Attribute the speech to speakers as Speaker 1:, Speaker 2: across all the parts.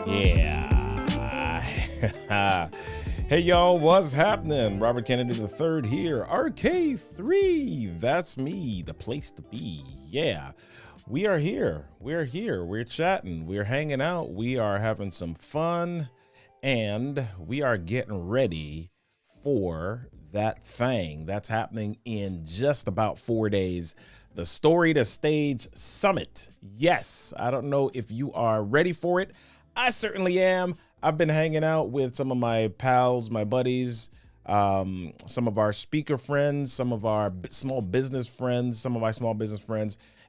Speaker 1: Yeah. Hey, y'all, what's happening? Robert Kennedy III here. RK3. That's me, the place to be. Yeah. We are here. We're here. We're chatting. We're hanging out. We are having some fun. And we are getting ready for that thing that's happening in just about 4 days. The Story to Stage Summit. Yes, I don't know if you are ready for it. I certainly am. I've been hanging out with some of my pals, my buddies, some of our speaker friends, some of our small business friends,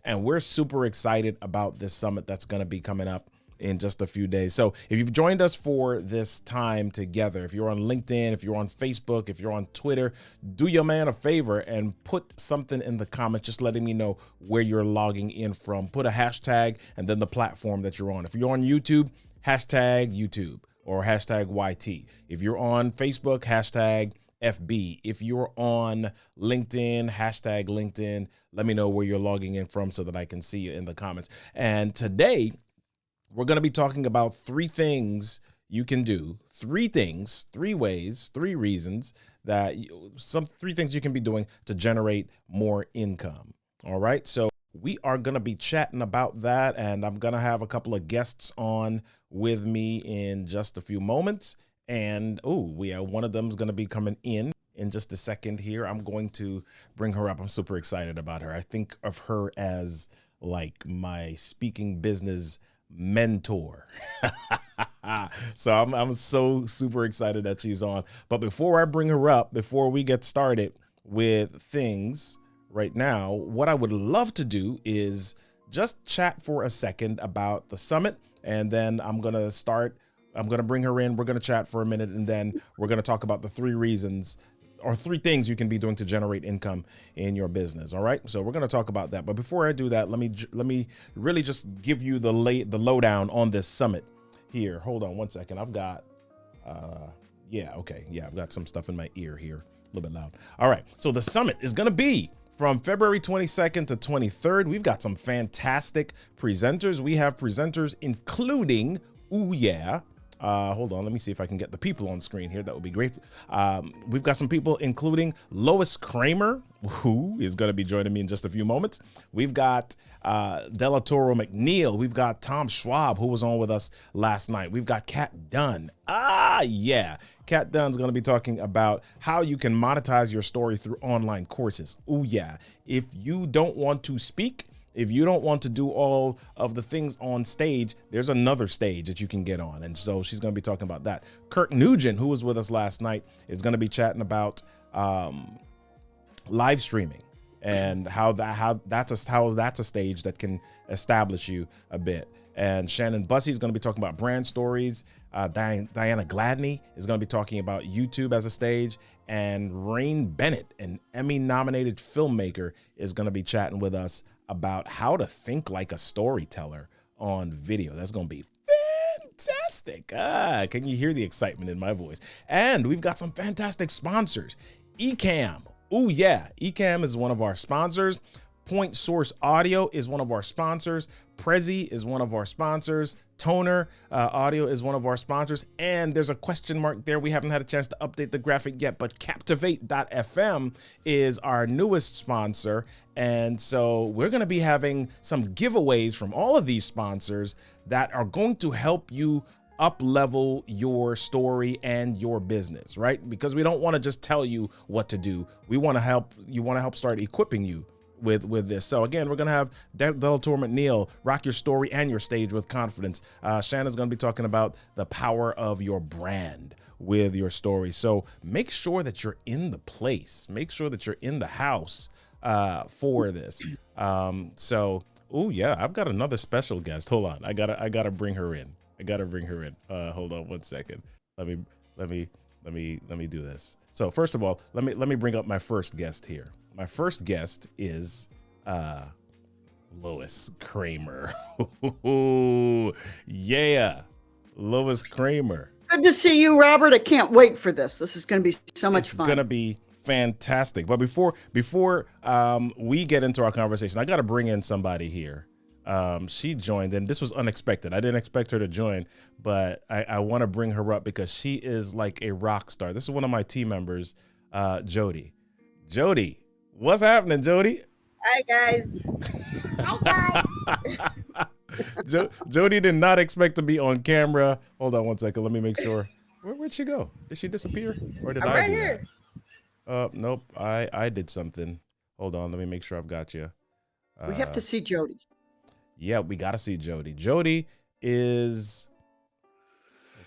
Speaker 1: and we're super excited about this summit that's going to be coming up in just a few days. So if you've joined us for this time together, if you're on LinkedIn, if you're on Facebook, if you're on Twitter, do your man a favor and put something in the comments, just letting me know where you're logging in from. Put a hashtag and then the platform that you're on. If you're on YouTube, hashtag YouTube or hashtag YT. If you're on Facebook, hashtag FB. If you're on LinkedIn, hashtag LinkedIn. Let me know where you're logging in from so that I can see you in the comments. And today, we're going to be talking about 3 things you can do, 3 things, 3 ways, 3 reasons that 3 things you can be doing to generate more income. All right. So we are going to be chatting about that, and I'm going to have a couple of guests on with me in just a few moments. And one of them is going to be coming in just a second here. I'm going to bring her up. I'm super excited about her. I think of her as like my speaking business mentor. So I'm so super excited that she's on. But before I bring her up, before we get started with things right now, what I would love to do is just chat for a second about the summit, and then I'm going to bring her in. We're going to chat for a minute, and then we're going to talk about the 3 reasons or 3 things you can be doing to generate income in your business. All right. So we're going to talk about that. But before I do that, let me really just give you the lowdown on this summit here. Hold on one second. I've got, I've got some stuff in my ear here, a little bit loud. All right. So the summit is going to be from February 22nd to 23rd. We've got some fantastic presenters. We have presenters including, hold on, let me see if I can get the people on screen here. That would be great. We've got some people including Lois Kramer, who is going to be joining me in just a few moments. We've got Della Toro McNeil. We've got Tom Schwab, who was on with us last night. We've got Kat Dunn. Kat Dunn's going to be talking about how you can monetize your story through online courses. If you don't want to speak, if you don't want to do all of the things on stage, there's another stage that you can get on. And so she's going to be talking about that. Kirk Nugent, who was with us last night, is going to be chatting about live streaming and how that's a stage that can establish you a bit. And Shannon Bussey is going to be talking about brand stories. Diana Gladney is going to be talking about YouTube as a stage. And Rain Bennett, an Emmy-nominated filmmaker, is going to be chatting with us about how to think like a storyteller on video. That's going to be fantastic. Can you hear the excitement in my voice? And we've got some fantastic sponsors. Ecamm. Ecamm is one of our sponsors. Point Source Audio is one of our sponsors. Prezi is one of our sponsors. Toner Audio is one of our sponsors. And there's a question mark there. We haven't had a chance to update the graphic yet, but Captivate.fm is our newest sponsor. And so we're going to be having some giveaways from all of these sponsors that are going to help you up-level your story and your business, right? Because we don't want to just tell you what to do. We want to help start equipping you with this. So again, we're going to have Della Toro McNeil, rock your story and your stage with confidence. Shannon's going to be talking about the power of your brand with your story. So make sure that you're in the place. Make sure that you're in the house for this. I've got another special guest. Hold on. I gotta bring her in. Hold on one second. Let me do this. So first of all, let me bring up my first guest here. My first guest is Lois Kramer. Lois Kramer.
Speaker 2: Good to see you, Robert. I can't wait for this. This is going to be so much fun.
Speaker 1: It's going to be fantastic. But before we get into our conversation, I got to bring in somebody here She joined, and this was unexpected. I didn't expect her to join, but I want to bring her up because she is like a rock star. This is one of my team members, Jody. Jody, what's happening, Jody?
Speaker 3: Hi, guys.
Speaker 1: Jody did not expect to be on camera. Hold on one second. Let me make sure. Where'd she go? Did she disappear? Or did
Speaker 3: I'm
Speaker 1: I
Speaker 3: right
Speaker 1: do
Speaker 3: here.
Speaker 1: that? Nope. I did something. Hold on. Let me make sure I've got you.
Speaker 2: We have to see Jody.
Speaker 1: Yeah, we got to see Jody. Jody is...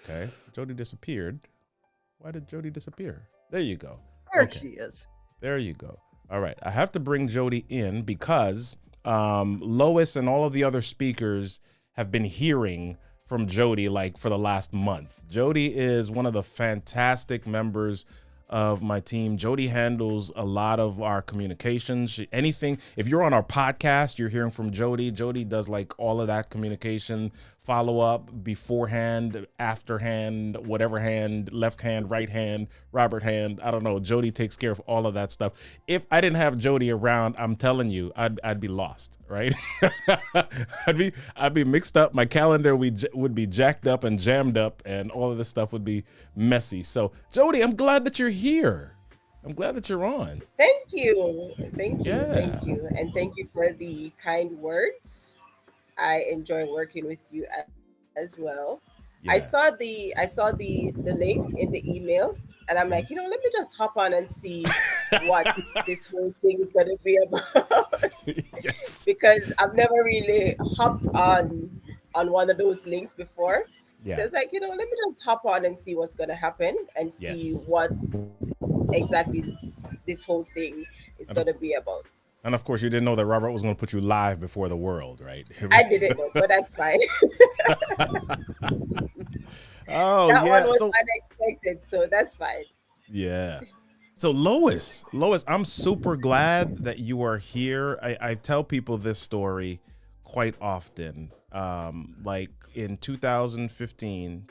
Speaker 1: Okay. Jody disappeared. Why did Jody disappear? There you go.
Speaker 2: There she is.
Speaker 1: There you go. All right. I have to bring Jody in because Lois and all of the other speakers have been hearing from Jody like for the last month. Jody is one of the fantastic members of my team. Jody handles a lot of our communications. Anything, if you're on our podcast, you're hearing from Jody. Jody does like all of that communication, follow up, beforehand, afterhand, whatever hand, left hand, right hand, Robert hand. I don't know. Jody takes care of all of that stuff. If I didn't have Jody around, I'm telling you, I'd be lost, right? I'd be mixed up. My calendar would be jacked up and jammed up, and all of this stuff would be messy. So Jody, I'm glad that you're here. I'm glad that you're on.
Speaker 3: Thank you. Thank you.
Speaker 1: Yeah.
Speaker 3: Thank you. And thank you for the kind words. I enjoy working with you as well.
Speaker 1: Yeah.
Speaker 3: I saw the link in the email, and I'm like, let me just hop on and see what this whole thing is going to be about.
Speaker 1: Yes.
Speaker 3: Because I've never really hopped on one of those links before.
Speaker 1: Yeah.
Speaker 3: So it's like, let me just hop on and see what's going to happen and see
Speaker 1: Yes.
Speaker 3: what exactly this whole thing is going to be about.
Speaker 1: And of course, you didn't know that Robert was going to put you live before the world, right?
Speaker 3: I didn't know, but that's fine.
Speaker 1: Oh,
Speaker 3: that
Speaker 1: yeah.
Speaker 3: one was unexpected, so that's fine.
Speaker 1: Yeah. So Lois, I'm super glad that you are here. I tell people this story quite often. Like in 2015,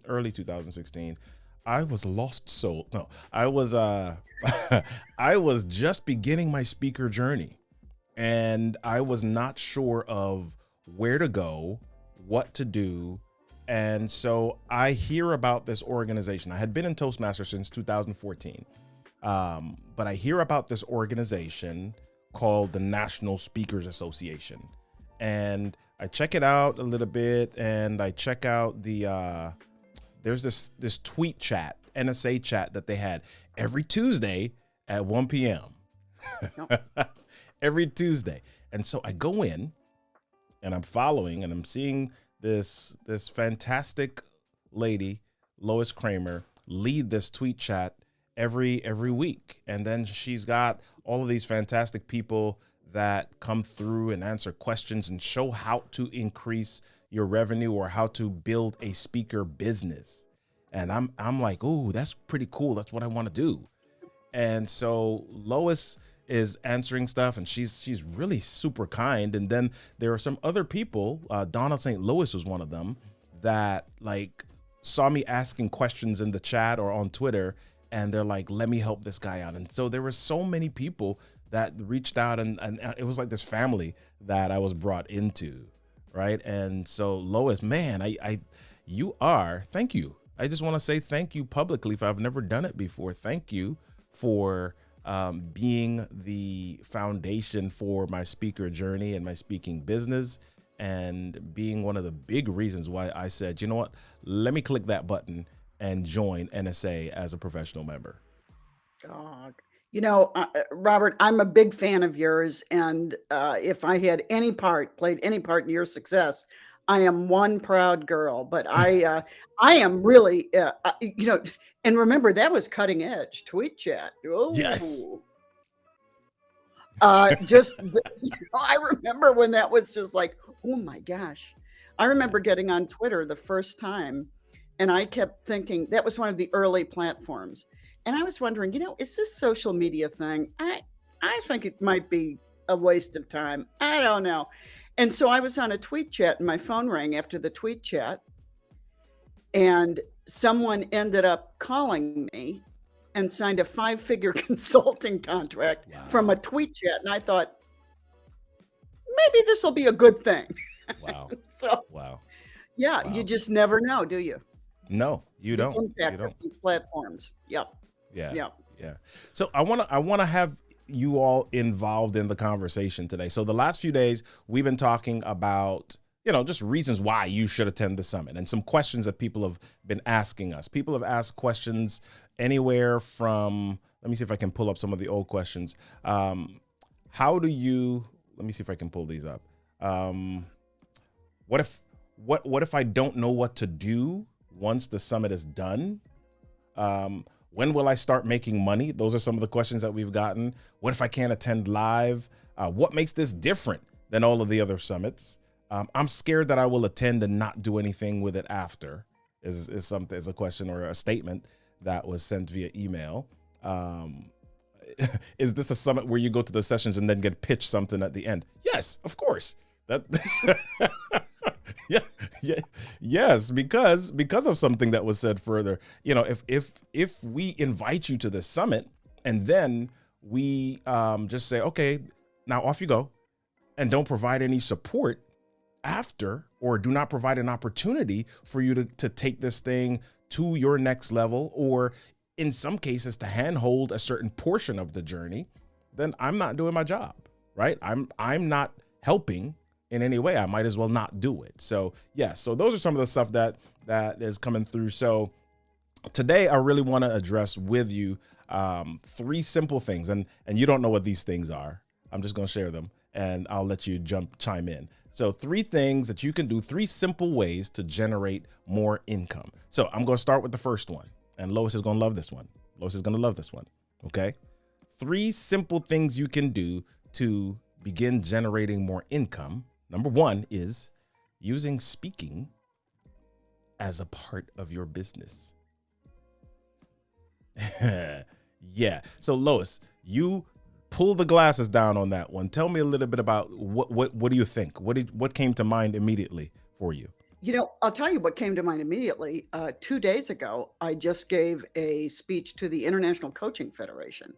Speaker 1: early 2016, I was a lost soul. No, I was I was just beginning my speaker journey, and I was not sure of where to go, what to do. And so I hear about this organization. I had been in Toastmasters since 2014. But I hear about this organization called the National Speakers Association. And I check it out a little bit, and I check out the there's this tweet chat, NSA chat that they had every Tuesday at 1 p.m. Every Tuesday. And so I go in and I'm following, and I'm seeing this fantastic lady, Lois Kramer, lead this tweet chat every week. And then she's got all of these fantastic people that come through and answer questions and show how to increase your revenue or how to build a speaker business. And I'm like, oh, that's pretty cool. That's what I want to do. And so Lois is answering stuff, and she's really super kind. And then there are some other people, Donna St. Louis was one of them, that like saw me asking questions in the chat or on Twitter, and they're like, let me help this guy out. And so there were so many people that reached out, and it was like this family that I was brought into, right? And so Lois, man, thank you. I just want to say thank you publicly, if I've never done it before. Thank you for being the foundation for my speaker journey and my speaking business, and being one of the big reasons why I said, you know what, let me click that button and join NSA as a professional member.
Speaker 2: Dog. Robert, I'm a big fan of yours, and if I had played any part in your success, I am one proud girl. But I am really, and remember, that was cutting edge tweet chat. Oh.
Speaker 1: Yes.
Speaker 2: I remember when that was just like, oh my gosh. I remember getting on Twitter the first time, and I kept thinking that was one of the early platforms. And I was wondering, is this social media thing? I think it might be a waste of time. I don't know. And so I was on a tweet chat, and my phone rang after the tweet chat, and someone ended up calling me and signed a 5-figure consulting contract from a tweet chat. And I thought, maybe this will be a good thing.
Speaker 1: Wow.
Speaker 2: So
Speaker 1: Wow.
Speaker 2: yeah, you
Speaker 1: Wow.
Speaker 2: just never know, do you?
Speaker 1: No, you
Speaker 2: The
Speaker 1: don't. You
Speaker 2: impact of
Speaker 1: don't.
Speaker 2: these platforms. Yep.
Speaker 1: Yeah.
Speaker 2: Yep.
Speaker 1: Yeah. So I wanna have you all involved in the conversation today. So the last few days we've been talking about, just reasons why you should attend the summit and some questions that people have been asking us. People have asked questions anywhere from, let me see if I can pull up some of the old questions. How do you, let me see if I can pull these up. What if I don't know what to do once the summit is done? When will I start making money? Those are some of the questions that we've gotten. What if I can't attend live? What makes this different than all of the other summits? I'm scared that I will attend and not do anything with it after. Is a question or a statement that was sent via email. Is this a summit where you go to the sessions and then get pitched something at the end? Yes, of course. That yes, because of something that was said further. If we invite you to the summit and then we just say, okay, now off you go, and don't provide any support after, or do not provide an opportunity for you to take this thing to your next level, or in some cases to handhold a certain portion of the journey, then I'm not doing my job, right? I'm not helping in any way. I might as well not do it. So so those are some of the stuff that is coming through. So today I really want to address with you 3 simple things, and you don't know what these things are. I'm just going to share them and I'll let you chime in. So 3 things that you can do, 3 simple ways to generate more income. So I'm going to start with the first one, and Lois is going to love this one. Lois is going to love this one. Okay. 3 simple things you can do to begin generating more income. Number 1 is using speaking as a part of your business. Yeah. So Lois, you pull the glasses down on that one. Tell me a little bit about what do you think? What came to mind immediately for you?
Speaker 2: I'll tell you what came to mind immediately. 2 days ago, I just gave a speech to the International Coaching Federation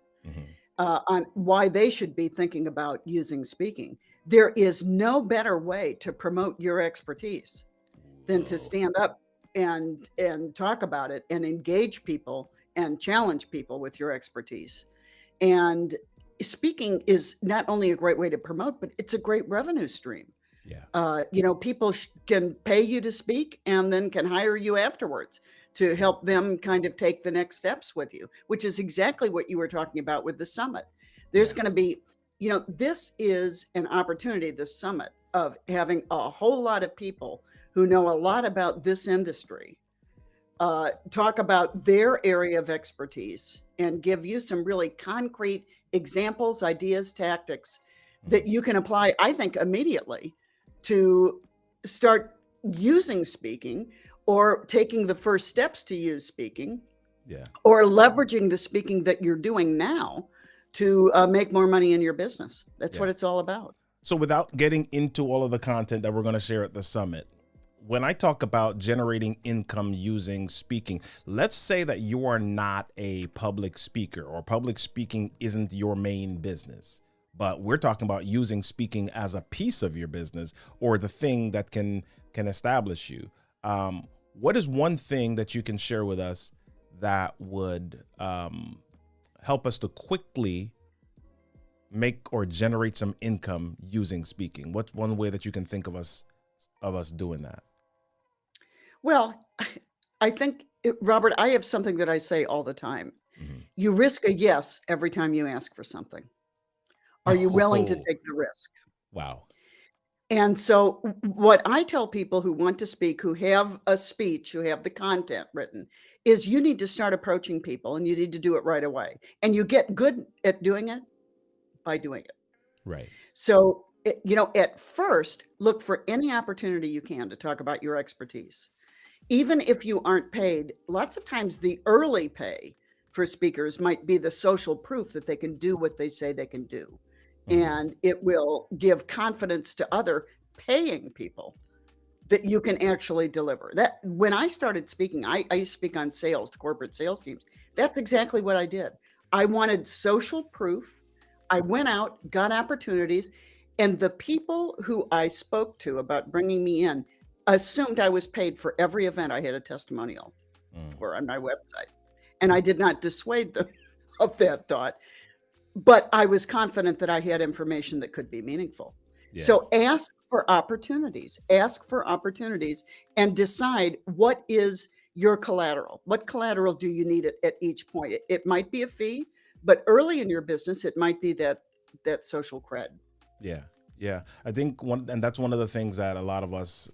Speaker 2: on why they should be thinking about using speaking. There is no better way to promote your expertise than to stand up and talk about it and engage people and challenge people with your expertise. And speaking is not only a great way to promote, but it's a great revenue stream.
Speaker 1: Yeah.
Speaker 2: People can pay you to speak and then can hire you afterwards to help them kind of take the next steps with you, which is exactly what you were talking about with the summit. There's going to be, this is an opportunity, the summit, of having a whole lot of people who know a lot about this industry talk about their area of expertise and give you some really concrete examples, ideas, tactics that you can apply, I think, immediately to start using speaking, or taking the first steps to use speaking, or leveraging the speaking that you're doing now to make more money in your business. That's what it's all about.
Speaker 1: So without getting into all of the content that we're going to share at the summit, when I talk about generating income using speaking, let's say that you are not a public speaker, or public speaking isn't your main business, but we're talking about using speaking as a piece of your business, or the thing that can establish you. What is one thing that you can share with us that would help us to quickly make or generate some income using speaking? What's one way that you can think of us doing that?
Speaker 2: Well, I think, Robert, I have something that I say all the time. You risk a yes every time you ask for something. Are you willing to take the risk?
Speaker 1: Wow.
Speaker 2: And so what I tell people who want to speak, who have a speech, who have the content written, is you need to start approaching people, and you need to do it right away. And you get good at doing it by doing it.
Speaker 1: Right.
Speaker 2: So, at first, look for any opportunity you can to talk about your expertise. Even if you aren't paid, lots of times the early pay for speakers might be the social proof that they can do what they say they can do. And it will give confidence to other paying people that you can actually deliver. That when I started speaking, I used to speak on sales to corporate sales teams. That's exactly what I did. I wanted social proof. I went out, got opportunities, And the people who I spoke to about bringing me in assumed I was paid for every event I had a testimonial
Speaker 1: Mm,
Speaker 2: for on my website. And I did not dissuade them of that thought, but I was confident that I had information that could be meaningful.
Speaker 1: yeah.
Speaker 2: So ask for opportunities and decide what is your collateral. What collateral do you need at each point? It might be a fee, but early in your business, it might be that social cred.
Speaker 1: Yeah. Yeah. I think and that's one of the things that a lot of us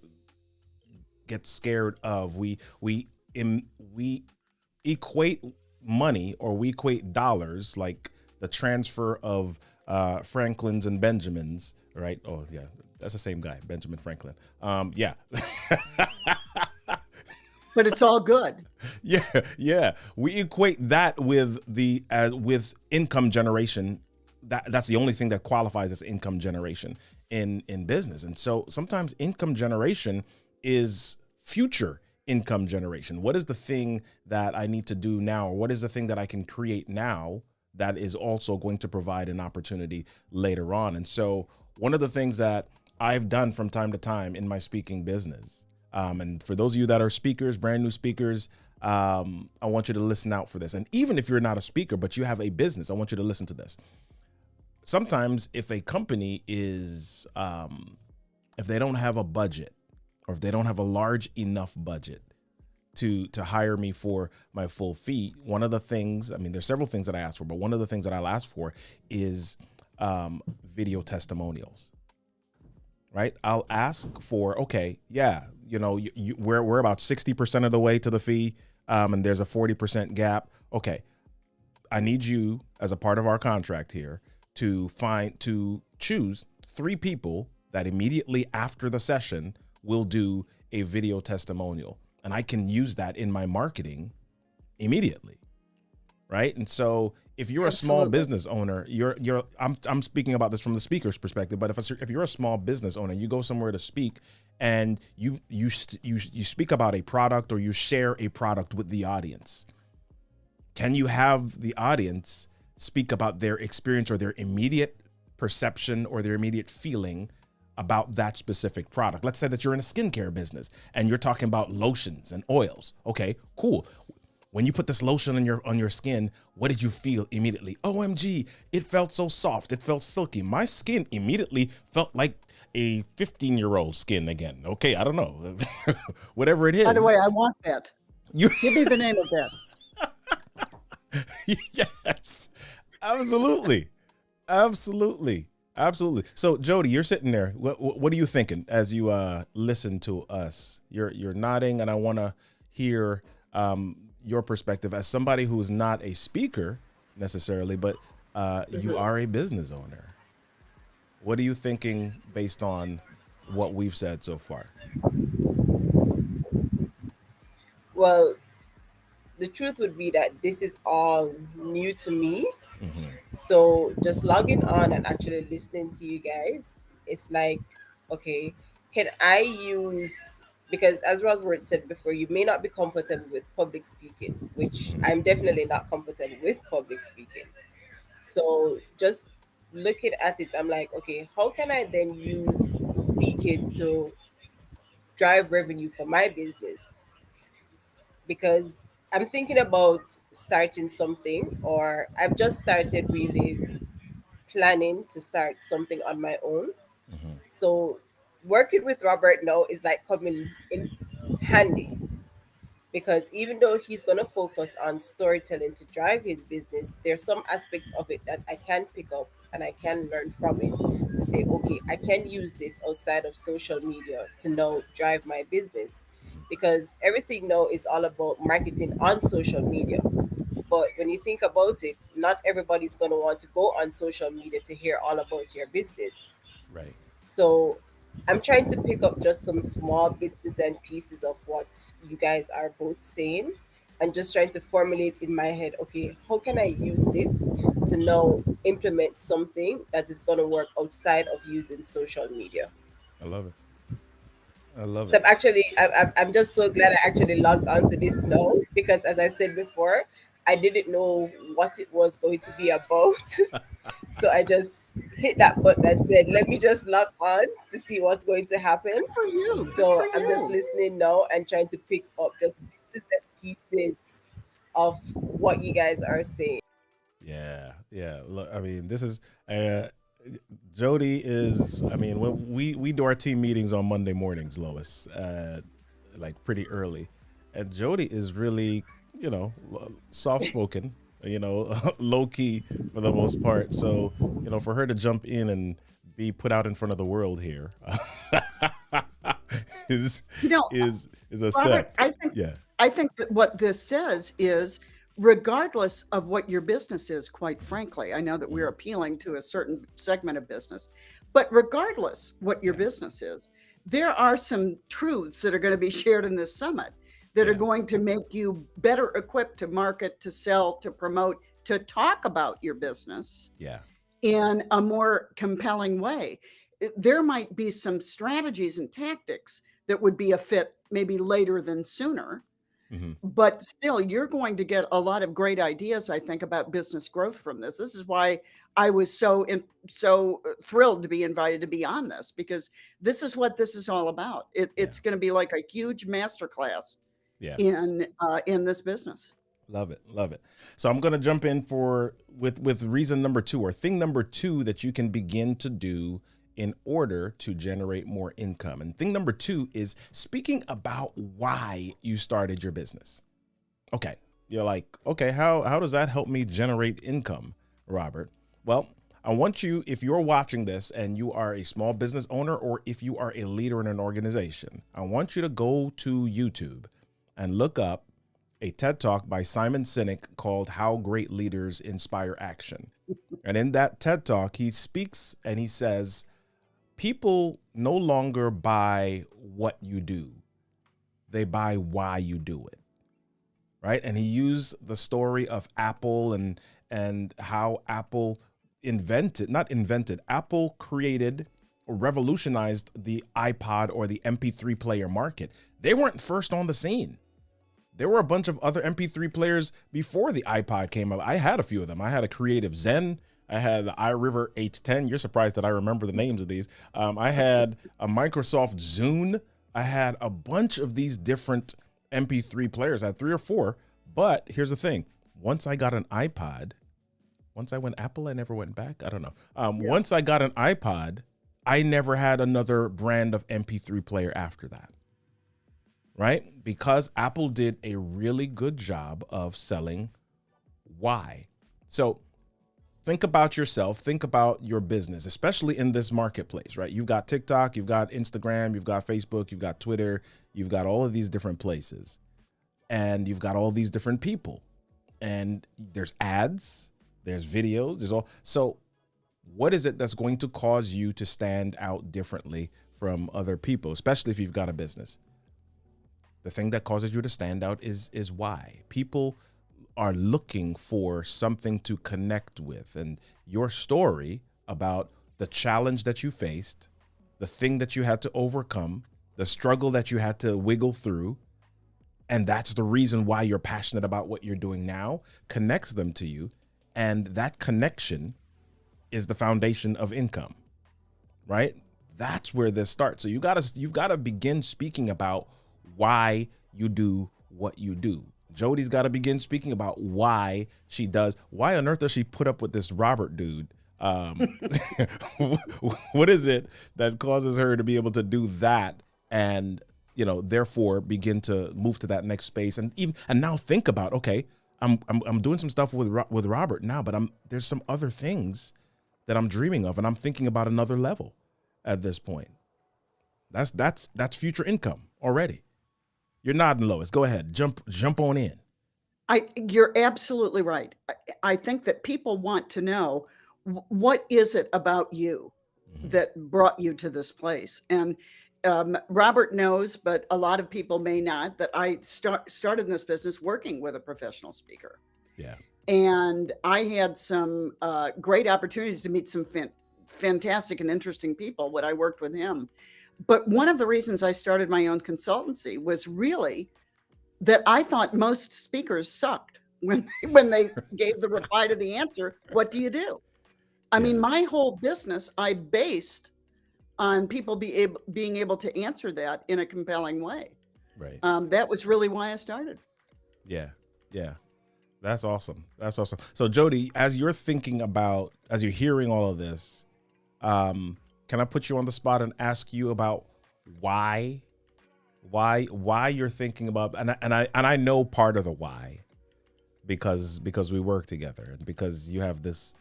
Speaker 1: get scared of. We equate money, or we equate dollars, like the transfer of Franklins and Benjamins, right? Oh yeah, that's the same guy, Benjamin Franklin. Yeah.
Speaker 2: But it's all good.
Speaker 1: Yeah, yeah. We equate that with with income generation. That's the only thing that qualifies as income generation in business. And so sometimes income generation is future income generation. What is the thing that I need to do now, or what is the thing that I can create now that is also going to provide an opportunity later on? And so one of the things that I've done from time to time in my speaking business, and for those of you that are speakers, brand new speakers, I want you to listen out for this. And even if you're not a speaker, but you have a business, I want you to listen to this. Sometimes if a company is, if they don't have a budget, or if they don't have a large enough budget to hire me for my full fee, one of the things, I mean, there's several things that I ask for, but one of the things that I'll ask for is video testimonials. Right? I'll ask for, okay, yeah, we're about 60% of the way to the fee, and there's a 40% gap. Okay, I need you, as a part of our contract here, to choose 3 people that immediately after the session will do a video testimonial, and I can use that in my marketing immediately. Right. And so if you're a small
Speaker 2: Absolutely.
Speaker 1: business owner, I'm speaking about this from the speaker's perspective, but if you're a small business owner, you go somewhere to speak and you speak about a product, or you share a product with the audience. Can you have the audience speak about their experience, or their immediate perception, or their immediate feeling about that specific product? Let's say that you're in a skincare business and you're talking about lotions and oils. Okay, cool. When you put this lotion on your skin, what did you feel immediately? OMG, it felt so soft. It felt silky. My skin immediately felt like a 15-year-old skin again. Okay, I don't know. Whatever it is.
Speaker 2: By the way, I want that.
Speaker 1: You
Speaker 2: Give me the name of that.
Speaker 1: Yes. Absolutely. Absolutely. Absolutely. So Jody, you're sitting there. What are you thinking as you listen to us? You're nodding, and I want to hear your perspective as somebody who is not a speaker necessarily, but you are a business owner. What are you thinking based on what we've said so far?
Speaker 3: Well, the truth would be that this is all new to me.
Speaker 1: Mm-hmm.
Speaker 3: So just logging on and actually listening to you guys, it's like, okay, can I use, because as Robert said before, you may not be comfortable with public speaking, which
Speaker 1: Mm-hmm.
Speaker 3: I'm definitely not comfortable with public speaking. So just looking at it, I'm like, okay, how can I then use speaking to drive revenue for my business? Because I'm thinking about starting something, or I've just started really planning to start something on my own.
Speaker 1: Mm-hmm.
Speaker 3: So working with Robert now is like coming in handy, because even though he's going to focus on storytelling to drive his business, there's some aspects of it that I can pick up and I can learn from it to say, okay, I can use this outside of social media to now drive my business, because everything now is all about marketing on social media. But when you think about it, not everybody's going to want to go on social media to hear all about your business.
Speaker 1: Right.
Speaker 3: So I'm trying to pick up just some small bits and pieces of what you guys are both saying, and just trying to formulate in my head, okay, how can I use this to now implement something that is going to work outside of using social media?
Speaker 1: I love it. I love
Speaker 3: So
Speaker 1: it.
Speaker 3: I'm just so glad I actually logged onto this now, because as I said before, I didn't know what it was going to be about. So I just hit that button and said, let me just log on to see what's going to happen.
Speaker 2: Good for you. Good
Speaker 3: So
Speaker 2: for
Speaker 3: I'm just
Speaker 2: you.
Speaker 3: listening now and trying to pick up just bits and pieces of what you guys are saying.
Speaker 1: Yeah, yeah. Look, I mean, this is uh, Jody is. I mean, when we do our team meetings on Monday mornings, Lois, like pretty early, and Jody is really, soft spoken, low key for the most part. So, for her to jump in and be put out in front of the world here is
Speaker 2: You know,
Speaker 1: is a
Speaker 2: Robert,
Speaker 1: step. Yeah,
Speaker 2: I think that what this says is regardless of what your business is, quite frankly, I know that we're
Speaker 1: mhm,
Speaker 2: appealing to a certain segment of business, but regardless what your
Speaker 1: yeah,
Speaker 2: business is, there are some truths that are going to be shared in this summit that are
Speaker 1: yeah,
Speaker 2: going to make you better equipped to market, to sell, to promote, to talk about your business
Speaker 1: yeah.
Speaker 2: in a more compelling way. There might be some strategies and tactics that would be a fit maybe later than sooner,
Speaker 1: Hmm.
Speaker 2: but still, you're going to get a lot of great ideas, I think, about business growth from this. This is why I was so thrilled to be invited to be on this, because this is what this is all about.
Speaker 1: Yeah,
Speaker 2: It's going to be like a huge masterclass
Speaker 1: yeah.
Speaker 2: in this business.
Speaker 1: Love it, love it. So I'm going to jump in for with reason number two, or thing number two that you can begin to do in order to generate more income. And thing number two is speaking about why you started your business. Okay, you're like, okay, how does that help me generate income, Robert? Well, I want you, if you're watching this and you are a small business owner, or if you are a leader in an organization, I want you to go to YouTube and look up a TED Talk by Simon Sinek called How Great Leaders Inspire Action. And in that TED Talk, he speaks and he says, people no longer buy what you do, they buy why you do it. Right. And he used the story of Apple and how Apple Apple created or revolutionized the iPod or the MP3 player market. They weren't first on the scene. There were a bunch of other MP3 players before the iPod came up. I had a few of them. I had a Creative Zen. I had the iRiver H10. You're surprised that I remember the names of these. I had a Microsoft Zune. I had a bunch of these different MP3 players. I had three or four. But here's the thing. Once I got an iPod, once I went Apple, I never went back. I don't know.
Speaker 2: Yeah.
Speaker 1: Once I got an iPod, I never had another brand of MP3 player after that. Right? Because Apple did a really good job of selling why. So think about yourself, think about your business, especially in this marketplace, right? You've got TikTok, you've got Instagram, you've got Facebook, you've got Twitter, you've got all of these different places, and you've got all these different people, and there's ads, there's videos, there's all. So what is it that's going to cause you to stand out differently from other people, especially if you've got a business? The thing that causes you to stand out is why. People are looking for something to connect with. And your story about the challenge that you faced, the thing that you had to overcome, the struggle that you had to wiggle through, and that's the reason why you're passionate about what you're doing now, connects them to you. And that connection is the foundation of income, right? That's where this starts. So you've got to begin speaking about why you do what you do. Jody's got to begin speaking about why she does. Why on earth does she put up with this Robert dude? What is it that causes her to be able to do that, and therefore begin to move to that next space, and now think about, okay, I'm doing some stuff with Robert now, but there's some other things that I'm dreaming of, and I'm thinking about another level at this point. That's future income already. You're nodding, Lois. Go ahead. Jump on in.
Speaker 2: You're absolutely right. I think that people want to know what is it about you
Speaker 1: Mhm.
Speaker 2: that brought you to this place. And Robert knows, but a lot of people may not, that I started in this business working with a professional speaker.
Speaker 1: Yeah.
Speaker 2: And I had some great opportunities to meet some fantastic and interesting people when I worked with him. But one of the reasons I started my own consultancy was really that I thought most speakers sucked when they gave the reply to the answer, "What do you do?" I
Speaker 1: Yeah.
Speaker 2: mean, my whole business I based on people being able to answer that in a compelling way.
Speaker 1: Right.
Speaker 2: That was really why I started.
Speaker 1: Yeah. Yeah. That's awesome. That's awesome. So Jody, as you're thinking about, as you're hearing all of this, can I put you on the spot and ask you about why, why you're thinking about, and I know part of the why, because we work together, and because you have this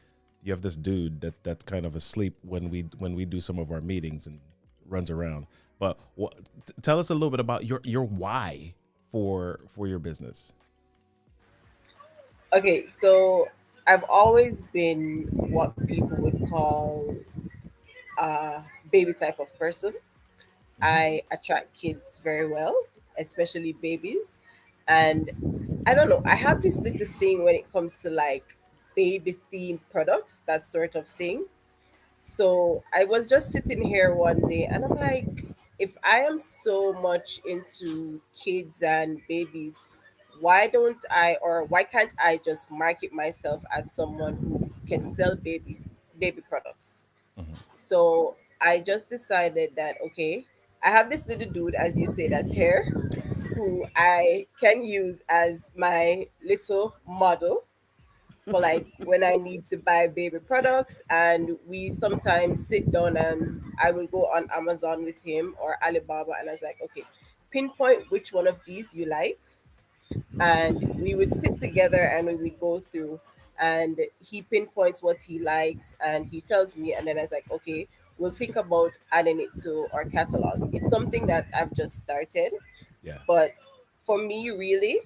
Speaker 1: dude that's kind of asleep when we do some of our meetings and runs around. But tell us a little bit about your why for your business.
Speaker 3: Okay, so I've always been what people would call a baby type of person.
Speaker 1: Hmm.
Speaker 3: I attract kids very well, especially babies. And I don't know, I have this little thing when it comes to like baby themed products, that sort of thing. So I was just sitting here one day and I'm like, if I am so much into kids and babies, why can't I just market myself as someone who can sell baby products?
Speaker 1: Hmm.
Speaker 3: So I just decided that okay, I have this little dude, as you say, that's here, who I can use as my little model for like when I need to buy baby products. And we sometimes sit down and I will go on Amazon with him or Alibaba, and I was like, okay, pinpoint which one of these you like, and we would sit together and we would go through, and he pinpoints what he likes and he tells me, and then I was like, okay, we'll think about adding it to our catalog. It's something that I've just started,
Speaker 1: Yeah.
Speaker 3: but for me really,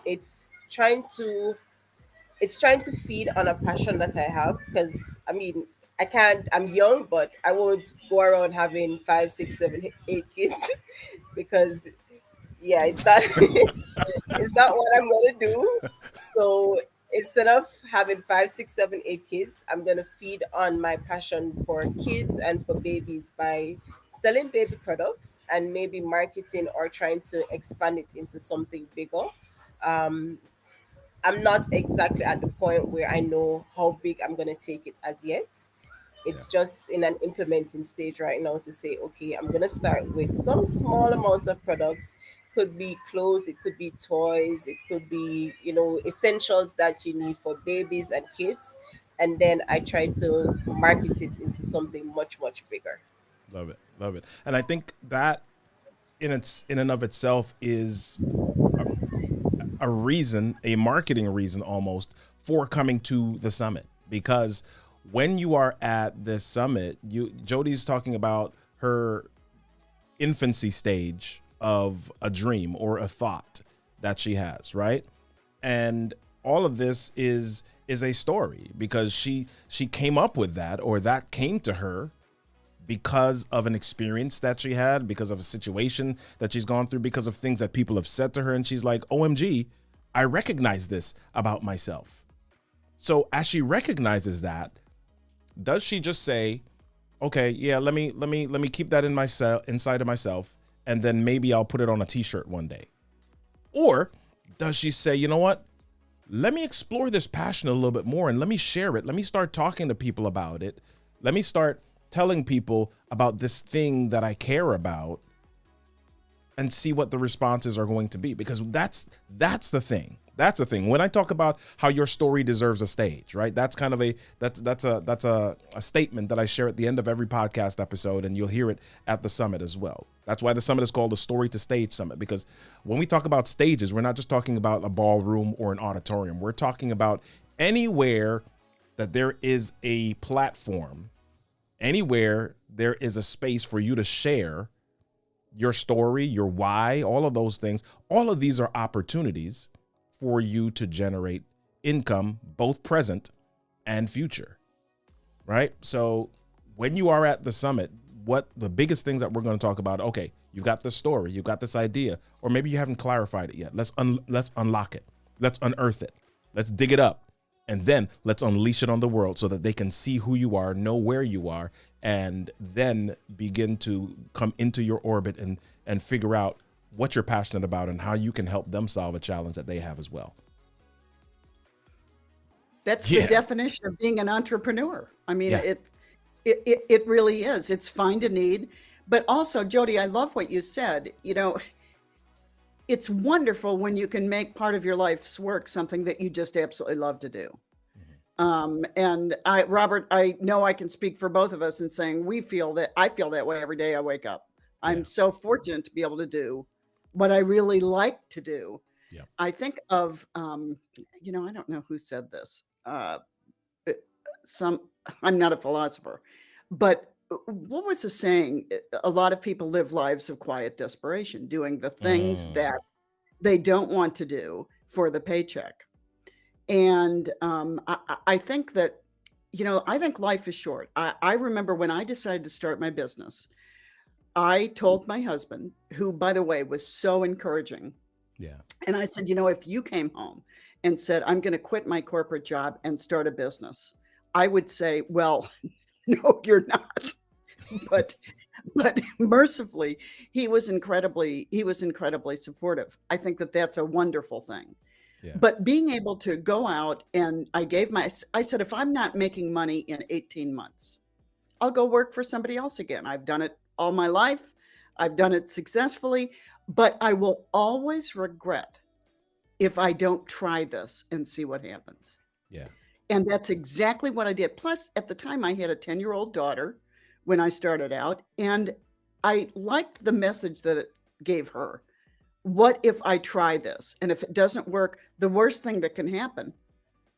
Speaker 3: it's trying to it's trying to feed on a passion that I have, because I mean, I can't, I'm young, but I won't go around having five, six, seven, eight kids because yeah, it's not it's not what I'm gonna do. So instead of having five, six, seven, eight kids, I'm gonna feed on my passion for kids and for babies by selling baby products and maybe marketing or trying to expand it into something bigger. Um, I'm not exactly at the point where I know how big I'm gonna take it as yet.
Speaker 1: Yeah.
Speaker 3: It's just in an implementing stage right now to say, okay, I'm gonna start with some small amount of products. Could be clothes, it could be toys, it could be, essentials that you need for babies and kids. And then I try to market it into something much, much bigger.
Speaker 1: Love it. Love it. And I think that in and of itself is a reason, a marketing reason almost, for coming to the summit. Because when you are at this summit, Jody's talking about her infancy stage of a dream or a thought that she has, right? And all of this is a story, because she came up with that, or that came to her because of an experience that she had, because of a situation that she's gone through, because of things that people have said to her, and she's like, OMG, I recognize this about myself. So as she recognizes that, does she just say, okay, yeah, let me keep that in myself, inside of myself, and then maybe I'll put it on a t-shirt one day? Or does she say, you know what, let me explore this passion a little bit more and let me share it. Let me start talking to people about it. Let me start telling people about this thing that I care about, and see what the responses are going to be. Because that's the thing. That's the thing. When I talk about how your story deserves a stage, right? That's kind of a statement that I share at the end of every podcast episode, and you'll hear it at the summit as well. That's why the summit is called the Story to Stage Summit, because when we talk about stages, we're not just talking about a ballroom or an auditorium. We're talking about anywhere that there is a platform, anywhere there is a space for you to share your story, your why, all of those things. All of these are opportunities for you to generate income, both present and future, right? So when you are at the summit, what the biggest things that we're going to talk about, okay, you've got this story, you've got this idea, or maybe you haven't clarified it yet. Let's unlock it. Let's unearth it. Let's dig it up. And then let's unleash it on the world so that they can see who you are, know where you are, and then begin to come into your orbit and figure out what you're passionate about and how you can help them solve a challenge that they have as well.
Speaker 2: That's the
Speaker 1: Yeah.
Speaker 2: definition of being an entrepreneur. I mean,
Speaker 1: Yeah.
Speaker 2: it really is. It's find a need. But also, Jody, I love what you said. It's wonderful when you can make part of your life's work something that you just absolutely love to do. And Robert, I know I can speak for both of us in saying I feel that way every day I wake up. I'm
Speaker 1: Yeah.
Speaker 2: so fortunate to be able to do what I really like to do.
Speaker 1: Yeah.
Speaker 2: I think of, I don't know who said this. Some I'm not a philosopher, but what was the saying? A lot of people live lives of quiet desperation, doing the things
Speaker 1: Mm.
Speaker 2: that they don't want to do for the paycheck. And I think that, I think life is short. I remember when I decided to start my business, I told my husband, who, by the way, was so encouraging.
Speaker 1: Yeah.
Speaker 2: And I said, if you came home and said, I'm going to quit my corporate job and start a business, I would say, well, no, you're not. But mercifully, he was incredibly supportive. I think that that's a wonderful thing.
Speaker 1: Yeah.
Speaker 2: But being able to go out, and I said, if I'm not making money in 18 months, I'll go work for somebody else again. I've done it all my life. I've done it successfully, but I will always regret if I don't try this and see what happens.
Speaker 1: Yeah.
Speaker 2: And that's exactly what I did. Plus, at the time, I had a 10-year-old daughter when I started out, and I liked the message that it gave her. What if I try this? And if it doesn't work, the worst thing that can happen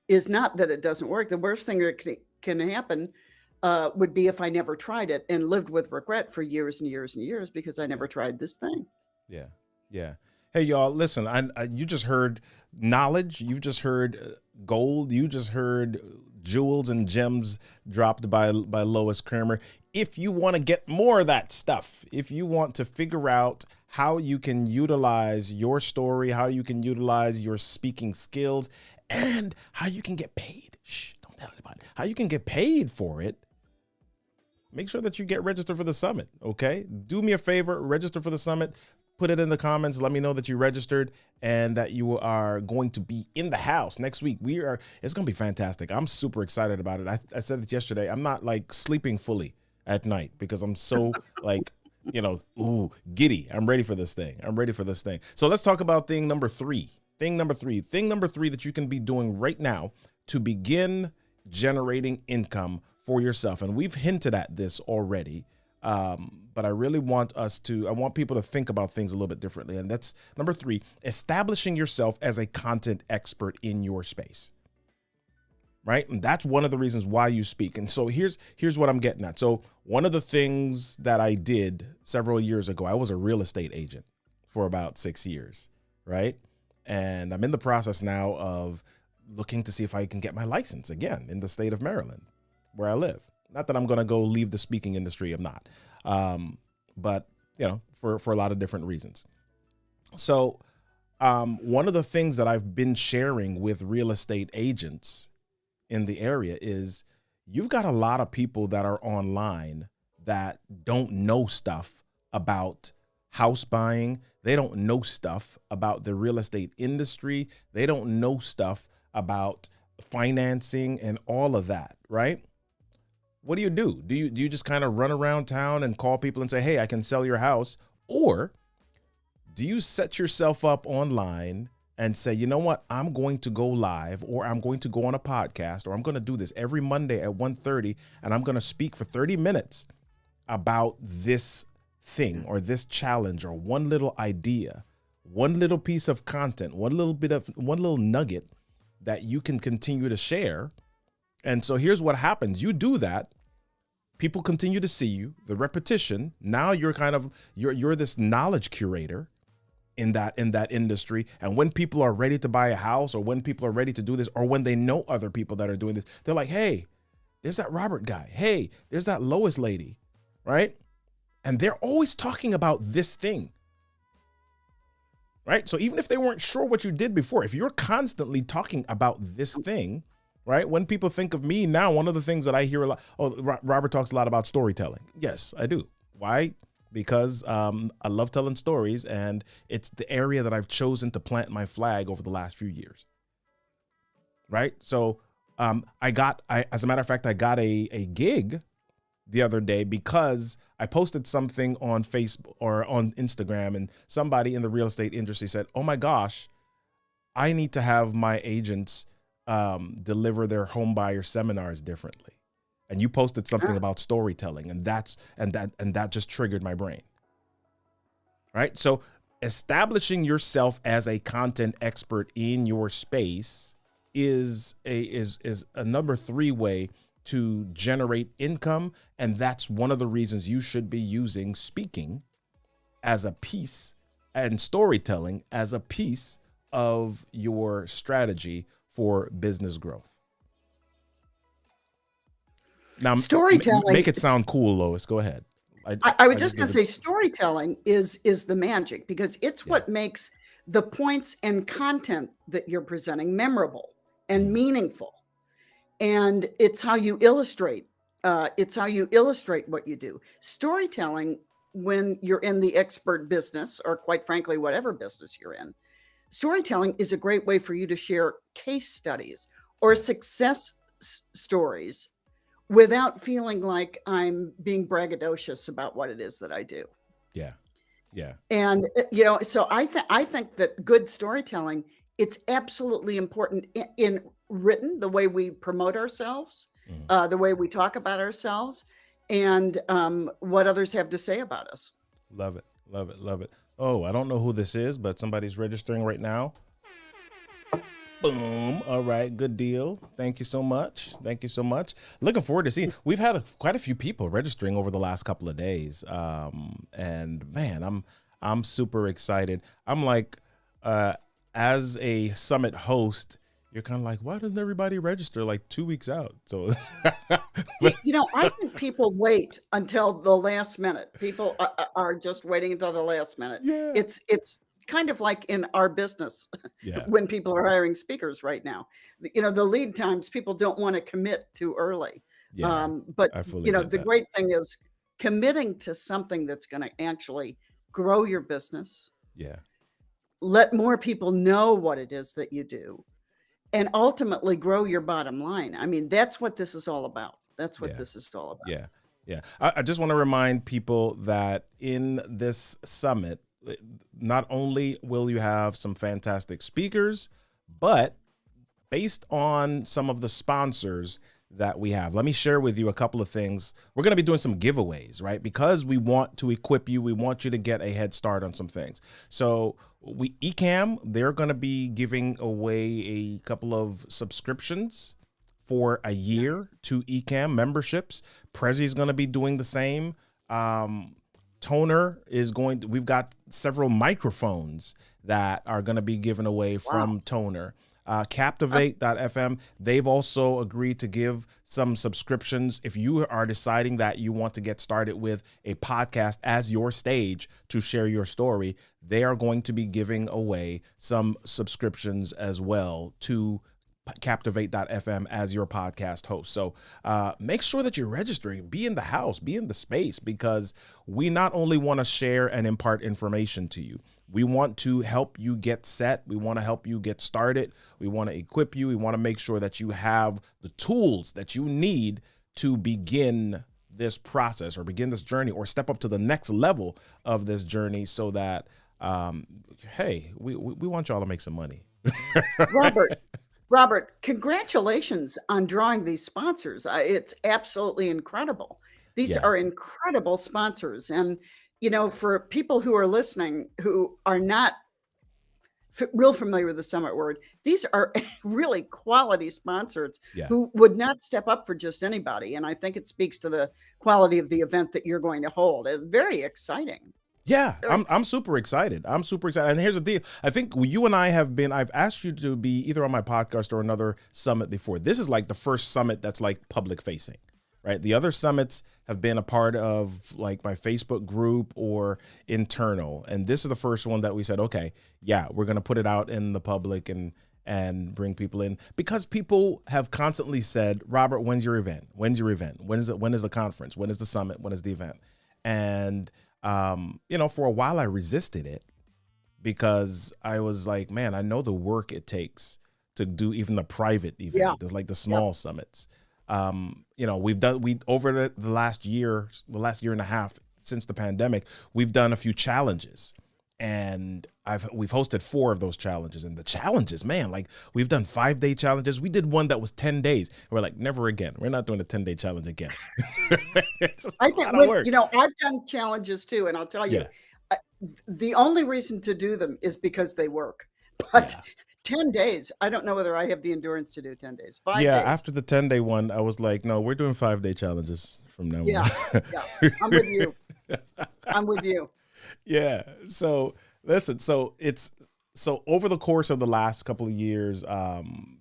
Speaker 2: is not that it doesn't work. The worst thing that can happen would be if I never tried it and lived with regret for years and years and years because I never tried this thing.
Speaker 1: Yeah. Yeah. Hey, y'all, listen, you just heard knowledge. You've just heard gold. You just heard jewels and gems dropped by Lois Kramer. If you want to get more of that stuff, if you want to figure out how you can utilize your story, how you can utilize your speaking skills, and how you can get paid. Shh, don't tell anybody. How you can get paid for it. Make sure that you get registered for the summit, okay? Do me a favor, register for the summit. Put it in the comments. Let me know that you registered and that you are going to be in the house next week. It's going to be fantastic. I'm super excited about it. I said it yesterday. I'm not like sleeping fully at night because I'm so like, giddy. I'm ready for this thing. So let's talk about thing number three that you can be doing right now to begin generating income for yourself. And we've hinted at this already. But I really want people to think about things a little bit differently. And that's number 3, establishing yourself as a content expert in your space. Right. And that's one of the reasons why you speak. And so here's what I'm getting at. So one of the things that I did several years ago, I was a real estate agent for about 6 years. Right. And I'm in the process now of looking to see if I can get my license again in the state of Maryland, where I live. Not that I'm going to go leave the speaking industry. I'm not. But, for a lot of different reasons. So one of the things that I've been sharing with real estate agents in the area is you've got a lot of people that are online that don't know stuff about house buying. They don't know stuff about the real estate industry. They don't know stuff about financing and all of that, right? What do? Do you just kind of run around town and call people and say, hey, I can sell your house? Or do you set yourself up online and say, you know what, I'm going to go live, or I'm going to go on a podcast, or I'm going to do this every Monday at 1:30, and I'm going to speak for 30 minutes about this thing or this challenge or one little idea, one little piece of content, one little nugget that you can continue to share. And so here's what happens. You do that. People continue to see you, the repetition. Now you're you're this knowledge curator in that industry. And when people are ready to buy a house, or when people are ready to do this, or when they know other people that are doing this, they're like, hey, there's that Robert guy. Hey, there's that Lois lady, right? And they're always talking about this thing, right? So even if they weren't sure what you did before, if you're constantly talking about this thing, right? When people think of me now, one of the things that I hear a lot, Robert talks a lot about storytelling. Yes, I do. Why? Because I love telling stories, and it's the area that I've chosen to plant my flag over the last few years, right? So As a matter of fact, I got a gig the other day because I posted something on Facebook or on Instagram, and somebody in the real estate industry said, "Oh my gosh, I need to have my agents deliver their home buyer seminars differently." And you posted something about storytelling, and that just triggered my brain. Right? So establishing yourself as a content expert in your space is a number 3 way to generate income. And that's one of the reasons you should be using speaking as a piece and storytelling as a piece of your strategy for business growth. Now,
Speaker 2: storytelling,
Speaker 1: make it sound cool, Lois. Go ahead.
Speaker 2: I was just going to say storytelling is the magic, because it's what makes the points and content that you're presenting memorable and meaningful. And it's how you illustrate. It's how you illustrate what you do. Storytelling, when you're in the expert business, or quite frankly, whatever business you're in, storytelling is a great way for you to share case studies or success stories without feeling like I'm being braggadocious about what it is that I do.
Speaker 1: Yeah. Yeah.
Speaker 2: And, so I think that good storytelling, it's absolutely important in written, the way we promote ourselves, the way we talk about ourselves, and what others have to say about us.
Speaker 1: Love it. Love it. Love it. Oh, I don't know who this is, but somebody's registering right now. Boom. All right. Good deal. Thank you so much. Thank you so much. Looking forward to seeing. We've had quite a few people registering over the last couple of days. And man, I'm super excited. I'm like, as a summit host, you're kind of like, why doesn't everybody register like 2 weeks out? So,
Speaker 2: I think people wait until the last minute. People are just waiting until the last minute.
Speaker 1: Yeah.
Speaker 2: It's kind of like in our business when people are hiring speakers right now. The lead times, people don't want to commit too early.
Speaker 1: Yeah,
Speaker 2: But
Speaker 1: I fully get
Speaker 2: the
Speaker 1: that.
Speaker 2: great thing is committing to something that's going to actually grow your business.
Speaker 1: Yeah.
Speaker 2: Let more people know what it is that you do, and ultimately grow your bottom line. I mean, that's what this is all about. That's what this is all about.
Speaker 1: Yeah. Yeah. I just want to remind people that in this summit, not only will you have some fantastic speakers, but based on some of the sponsors that we have, let me share with you a couple of things. We're going to be doing some giveaways, right? Because we want to equip you. We want you to get a head start on some things. So Ecamm, they're going to be giving away a couple of subscriptions for a year to Ecamm memberships. Prezi's going to be doing the same. Toner is we've got several microphones that are going to be given away from Toner. Captivate.fm, they've also agreed to give some subscriptions. If you are deciding that you want to get started with a podcast as your stage to share your story, they are going to be giving away some subscriptions as well to Captivate.fm as your podcast host. So make sure that you're registering, be in the house, be in the space, because we not only want to share and impart information to you, we want to help you get set. We want to help you get started. We want to equip you. We want to make sure that you have the tools that you need to begin this process or begin this journey or step up to the next level of this journey, so that, hey, we want y'all to make some money.
Speaker 2: Robert, congratulations on drawing these sponsors. It's absolutely incredible. These are incredible sponsors. And, for people who are listening who are not real familiar with the Summit word, these are really quality sponsors who would not step up for just anybody. And I think it speaks to the quality of the event that you're going to hold. It's very exciting.
Speaker 1: Yeah, I'm super excited. I'm super excited. And here's the deal. I think you and I've asked you to be either on my podcast or another summit before. This is like the first summit that's like public facing, right? The other summits have been a part of like my Facebook group or internal. And this is the first one that we said, okay, we're going to put it out in the public and bring people in, because people have constantly said, Robert, when's your event? When's your event? When is the conference? When is the summit? When is the event? And for a while I resisted it because I was like, man, I know the work it takes to do even the private event.
Speaker 2: Yeah.
Speaker 1: There's like the small summits. You know, we over the last year and a half since the pandemic, we've done a few challenges, and we've hosted 4 of those challenges. And the challenges, man, like we've done 5-day challenges. We did one that was 10 days. We're like, never again. We're not doing a 10-day challenge again.
Speaker 2: I think, you know, I've done challenges too, and I'll tell you, the only reason to do them is because they work. But 10 days, I don't know whether I have the endurance to do 10 days. 5 days.
Speaker 1: After the 10-day one, I was like, no, we're doing 5-day challenges from now on.
Speaker 2: I'm with you. I'm with you.
Speaker 1: Yeah. So listen, so over the course of the last couple of years, and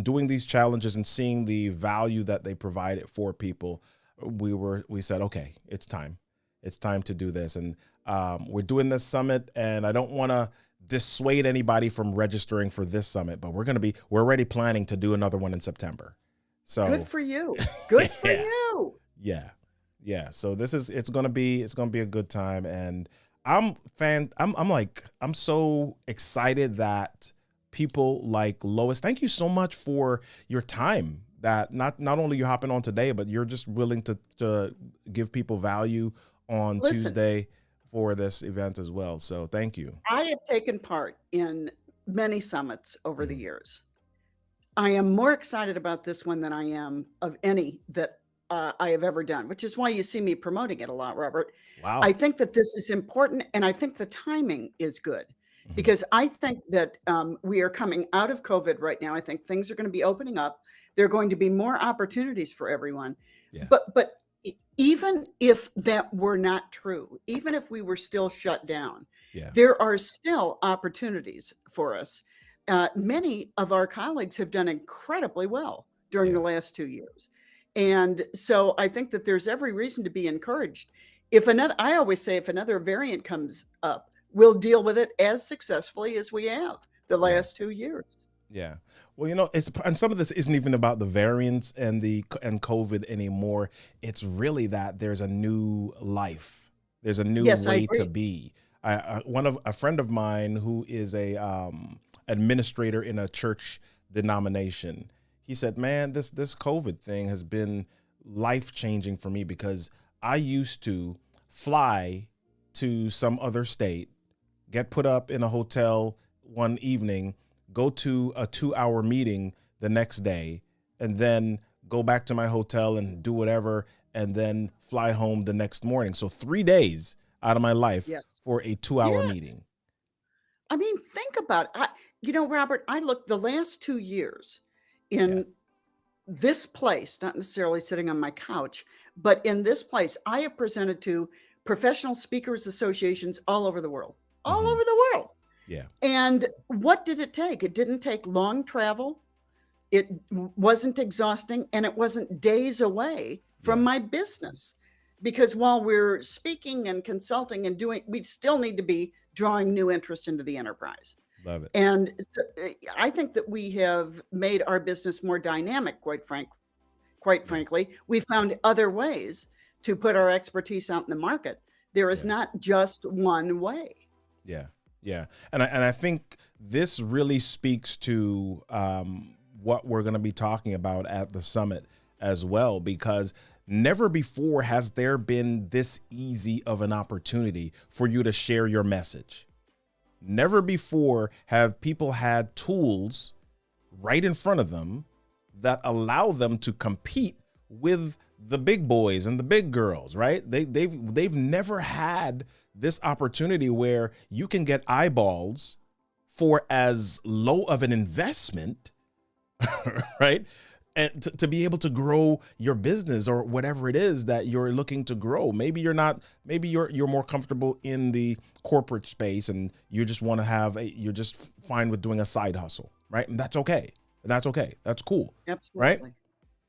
Speaker 1: doing these challenges and seeing the value that they provided for people, we said, okay, it's time to do this. And we're doing this summit, and I don't want to dissuade anybody from registering for this summit, but we're already planning to do another one in September. So
Speaker 2: good for you. Good for you.
Speaker 1: Yeah. So it's going to be a good time. And I'm so excited that people like Lois, thank you so much for your time, that not only you hopping on today, but you're just willing to give people value on Tuesday for this event as well. So thank you.
Speaker 2: I have taken part in many summits over the years. I am more excited about this one than I am of any that I have ever done, which is why you see me promoting it a lot, Robert.
Speaker 1: Wow.
Speaker 2: I think that this is important, and I think the timing is good, because I think that we are coming out of COVID right now. I think things are going to be opening up. There are going to be more opportunities for everyone.
Speaker 1: Yeah.
Speaker 2: But even if that were not true, even if we were still shut down, there are still opportunities for us. Many of our colleagues have done incredibly well during the last 2 years. And so I think that there's every reason to be encouraged. I always say, if another variant comes up, we'll deal with it as successfully as we have the last 2 years.
Speaker 1: Yeah. Well, you know, and some of this isn't even about the variants and COVID anymore. It's really that there's a new life. There's a new way to be. A friend of mine who is a administrator in a church denomination, he said, man, this COVID thing has been life-changing for me, because I used to fly to some other state, get put up in a hotel one evening, go to a 2-hour meeting the next day, and then go back to my hotel and do whatever, and then fly home the next morning. So 3 days out of my life for a 2-hour meeting.
Speaker 2: I mean, think about it. You know, Robert, I looked the last 2 years in this place, not necessarily sitting on my couch, but in this place, I have presented to professional speakers associations all over the world, all over the world.
Speaker 1: Yeah.
Speaker 2: And what did it take? It didn't take long travel. It wasn't exhausting, and it wasn't days away from my business, because while we're speaking and consulting and doing, we still need to be drawing new interest into the enterprise.
Speaker 1: Love it.
Speaker 2: And so I think that we have made our business more dynamic, quite frankly. We found other ways to put our expertise out in the market. There is not just one way.
Speaker 1: Yeah. Yeah. And I think this really speaks to what we're going to be talking about at the summit as well, because never before has there been this easy of an opportunity for you to share your message. Never before have people had tools right in front of them that allow them to compete with the big boys and the big girls, right? They've never had this opportunity where you can get eyeballs for as low of an investment, right? And to be able to grow your business or whatever it is that you're looking to grow. Maybe you're more comfortable in the corporate space and you just want to you're just fine with doing a side hustle, right? And that's okay. That's cool.
Speaker 2: Absolutely.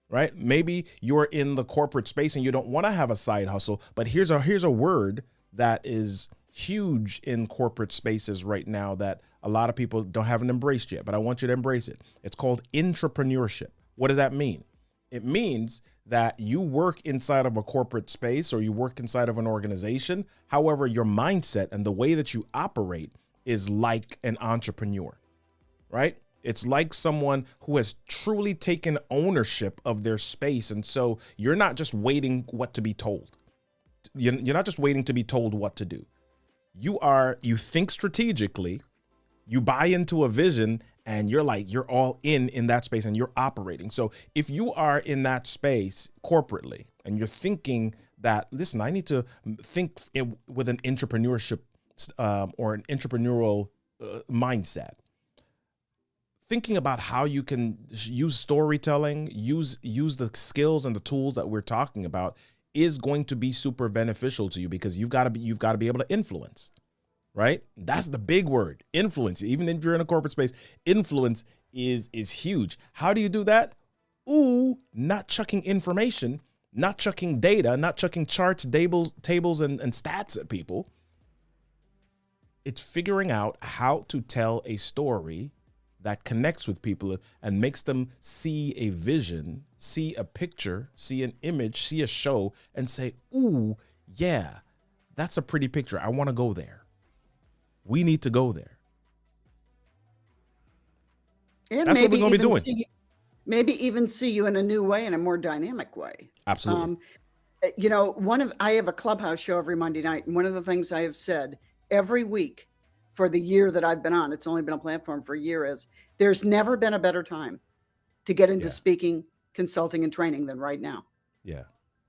Speaker 1: Right? Maybe you're in the corporate space and you don't want to have a side hustle, but here's a word that is huge in corporate spaces right now that a lot of people haven't embraced yet, but I want you to embrace it. It's called intrapreneurship. What does that mean? It means that you work inside of a corporate space or you work inside of an organization. However, your mindset and the way that you operate is like an entrepreneur, right? It's like someone who has truly taken ownership of their space. And so you're not just waiting what to be told. You're not just waiting to be told what to do. You think strategically, you buy into a vision, and you're all in that space, and you're operating. So if you are in that space corporately and you're thinking that, listen, I need to think with an entrepreneurship or an entrepreneurial mindset, thinking about how you can use storytelling, use the skills and the tools that we're talking about is going to be super beneficial to you, because you've got to be able to influence, right? That's the big word, influence. Even if you're in a corporate space, influence is huge. How do you do that? Not chucking information, not chucking data, not chucking charts, tables and stats at people. It's figuring out how to tell a story that connects with people and makes them see a vision, see a picture, see an image, see a show, and say, ooh, yeah, that's a pretty picture. I want to go there. We need to go there.
Speaker 2: And
Speaker 1: that's what we're going to be doing.
Speaker 2: Maybe even see you in a new way, in a more dynamic way.
Speaker 1: Absolutely.
Speaker 2: I have a Clubhouse show every Monday night, and one of the things I have said every week for the year that I've been on, it's only been a platform for a year, is there's never been a better time to get into speaking, consulting, and training than right now.
Speaker 1: Yeah.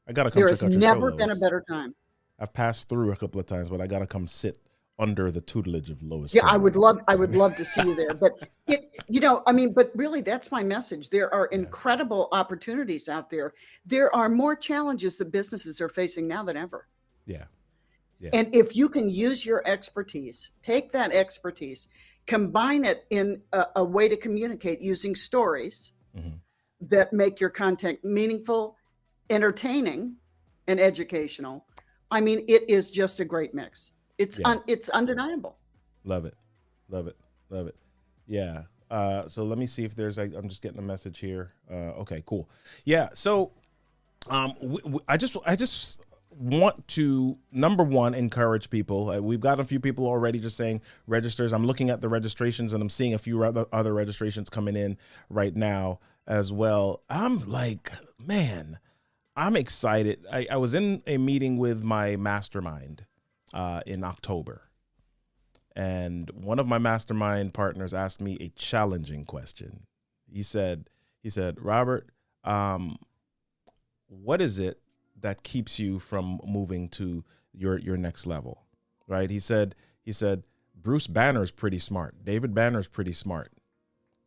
Speaker 1: I got to come check out your show.
Speaker 2: There has never been a better time.
Speaker 1: I've passed through a couple of times, but I got to come sit under the tutelage of Lois.
Speaker 2: Yeah, I would love to see you there. But but really, that's my message. There are incredible opportunities out there. There are more challenges that businesses are facing now than ever.
Speaker 1: Yeah. Yeah.
Speaker 2: And if you can use your expertise, take that expertise, combine it in a way to communicate using stories that make your content meaningful, entertaining, and educational. I mean, it is just a great mix. It's undeniable.
Speaker 1: Love it. Yeah. So let me see if there's, I'm just getting a message here. Okay, cool. Yeah. So I just want to, number one, encourage people. We've got a few people already just saying registers. I'm looking at the registrations, and I'm seeing a few other registrations coming in right now as well. I'm like, man, I'm excited. I was in a meeting with my mastermind in October, and one of my mastermind partners asked me a challenging question. He said, Robert, what is it that keeps you from moving to your next level? Right? He said, Bruce Banner's pretty smart. David Banner's pretty smart.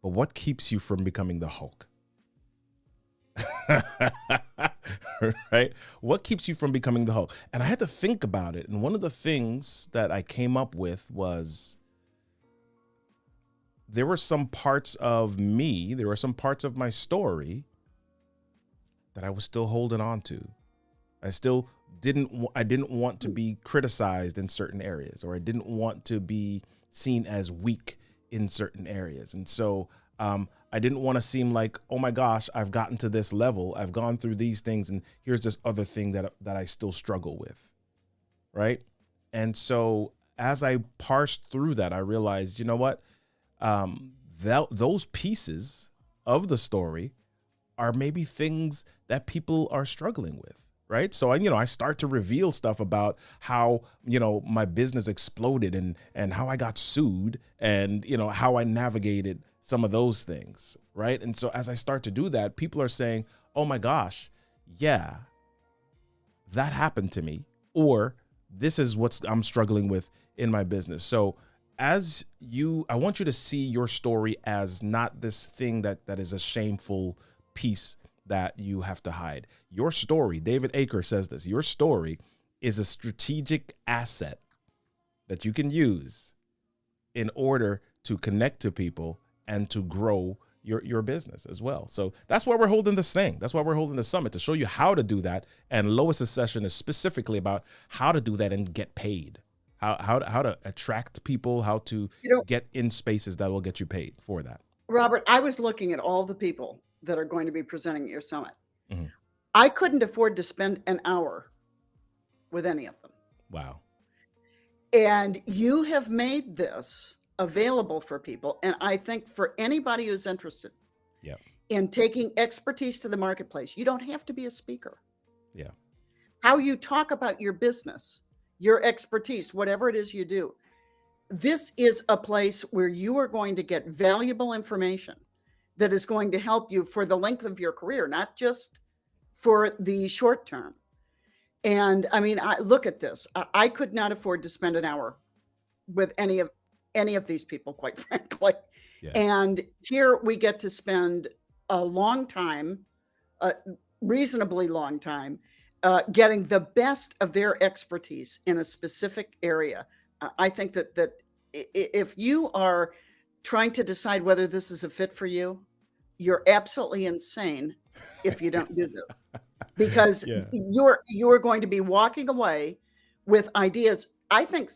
Speaker 1: But what keeps you from becoming the Hulk? Right? What keeps you from becoming the Hulk? And I had to think about it. And one of the things that I came up with was there were some parts of me, there were some parts of my story that I was still holding on to. I didn't want to be criticized in certain areas, or I didn't want to be seen as weak in certain areas. And so I didn't want to seem like, oh my gosh, I've gotten to this level, I've gone through these things, and here's this other thing that I still struggle with, right? And so as I parsed through that, I realized, you know what? Those pieces of the story are maybe things that people are struggling with. Right. So, I start to reveal stuff about how, my business exploded and how I got sued and, how I navigated some of those things. Right. And so as I start to do that, people are saying, oh, my gosh, yeah, that happened to me, or this is what I'm struggling with in my business. So I want you to see your story as not this thing that is a shameful piece that you have to hide. Your story, David Aker says this, your story is a strategic asset that you can use in order to connect to people and to grow your business as well. So that's why we're holding this thing. That's why we're holding the summit, to show you how to do that. And Lois's session is specifically about how to do that and get paid, how to attract people, how to get in spaces that will get you paid for that.
Speaker 2: Robert, I was looking at all the people that are going to be presenting at your summit.
Speaker 1: Mm-hmm.
Speaker 2: I couldn't afford to spend an hour with any of them.
Speaker 1: Wow.
Speaker 2: And you have made this available for people. And I think for anybody who's interested
Speaker 1: Yeah.
Speaker 2: in taking expertise to the marketplace, you don't have to be a speaker.
Speaker 1: Yeah.
Speaker 2: How you talk about your business, your expertise, whatever it is you do, this is a place where you are going to get valuable information that is going to help you for the length of your career, not just for the short term. And I mean, I look at this. I could not afford to spend an hour with any of these people, quite frankly.
Speaker 1: Yeah.
Speaker 2: And here we get to spend a long time, a reasonably long time, getting the best of their expertise in a specific area. I think that if you are trying to decide whether this is a fit for you, you're absolutely insane if you don't do this, because
Speaker 1: Yeah.
Speaker 2: you're going to be walking away with ideas. I think,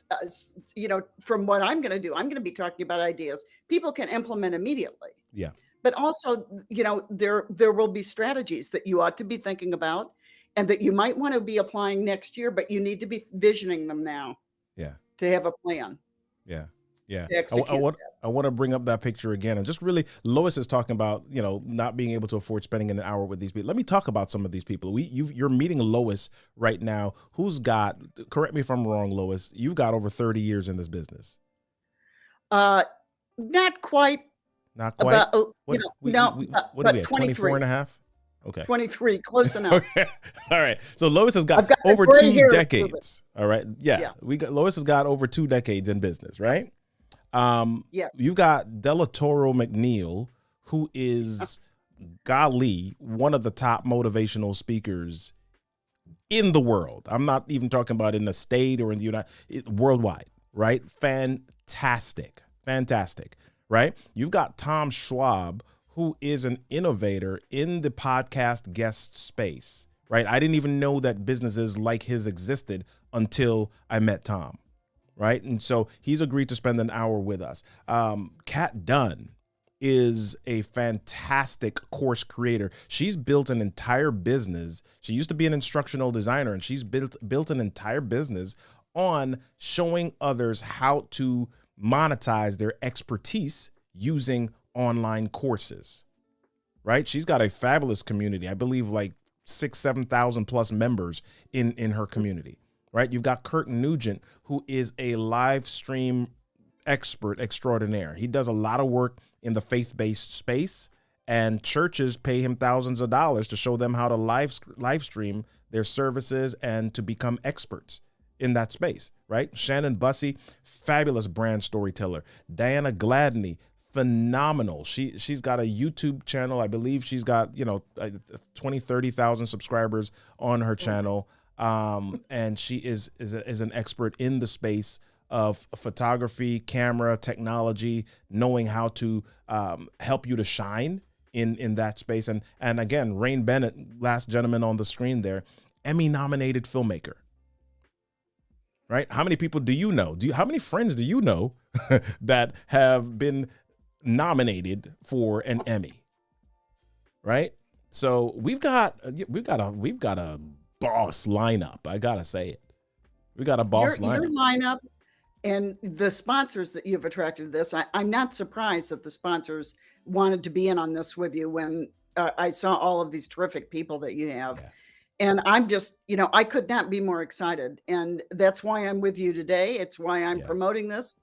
Speaker 2: from what I'm going to do, I'm going to be talking about ideas people can implement immediately.
Speaker 1: Yeah.
Speaker 2: But also, there will be strategies that you ought to be thinking about and that you might want to be applying next year, but you need to be visioning them now
Speaker 1: Yeah.
Speaker 2: to have a plan
Speaker 1: Yeah. Yeah.
Speaker 2: to execute.
Speaker 1: I want to bring up that picture again, and just really, Lois is talking about, not being able to afford spending an hour with these people. Let me talk about some of these people. You're meeting Lois right now, who's got, correct me if I'm wrong, Lois, you've got over 30 years in this business.
Speaker 2: Not quite.
Speaker 1: Not quite.
Speaker 2: About,
Speaker 1: What
Speaker 2: no,
Speaker 1: we
Speaker 2: but
Speaker 1: at?
Speaker 2: 23.
Speaker 1: 24 and a half? Okay.
Speaker 2: 23, close enough.
Speaker 1: Okay. All right. So Lois has got
Speaker 2: I've got the
Speaker 1: over
Speaker 2: gray
Speaker 1: 2
Speaker 2: hair to prove it.
Speaker 1: decades. All right. Yeah.
Speaker 2: Yeah.
Speaker 1: Lois has got over 2 decades in business, right?
Speaker 2: Yes.
Speaker 1: You've got Della Toro McNeil, who is, golly, one of the top motivational speakers in the world. I'm not even talking about in the state or in the worldwide, right? Fantastic, right? You've got Tom Schwab, who is an innovator in the podcast guest space, right? I didn't even know that businesses like his existed until I met Tom. Right. And so he's agreed to spend an hour with us. Kat Dunn is a fantastic course creator. She's built an entire business. She used to be an instructional designer, and she's built an entire business on showing others how to monetize their expertise using online courses. Right. She's got a fabulous community. I believe like 7,000 plus members in her community. Right. You've got Kurt Nugent, who is a live stream expert extraordinaire. He does a lot of work in the faith-based space, and churches pay him thousands of dollars to show them how to live stream their services and to become experts in that space. Right. Shannon Bussey, fabulous brand storyteller. Diana Gladney, phenomenal. She's got a YouTube channel. I believe she's got, 20, 30,000 subscribers on her channel. And she is an expert in the space of photography, camera, technology, knowing how to help you to shine in that space. And again, Rain Bennett, last gentleman on the screen there, Emmy-nominated filmmaker. Right? How many people do you know? How many friends do you know that have been nominated for an Emmy? Right? So we've got a boss lineup. I gotta say it. We got a boss lineup.
Speaker 2: Your lineup and the sponsors that you've attracted to this. I'm not surprised that the sponsors wanted to be in on this with you when I saw all of these terrific people that you have.
Speaker 1: Yeah.
Speaker 2: And I'm just, I could not be more excited. And that's why I'm with you today. It's why I'm promoting this.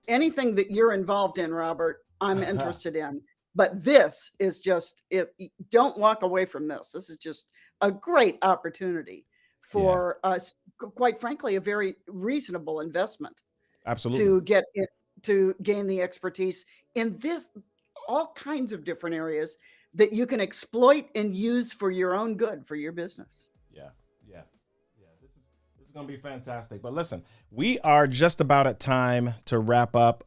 Speaker 2: Anything that you're involved in, Robert, I'm interested in. But this is just it. Don't walk away from this. This is just a great opportunity for us, quite frankly, a very reasonable investment.
Speaker 1: Absolutely.
Speaker 2: To get it, to gain the expertise in all kinds of different areas that you can exploit and use for your own good, for your business.
Speaker 1: Yeah. This is going to be fantastic. But listen, we are just about at time to wrap up.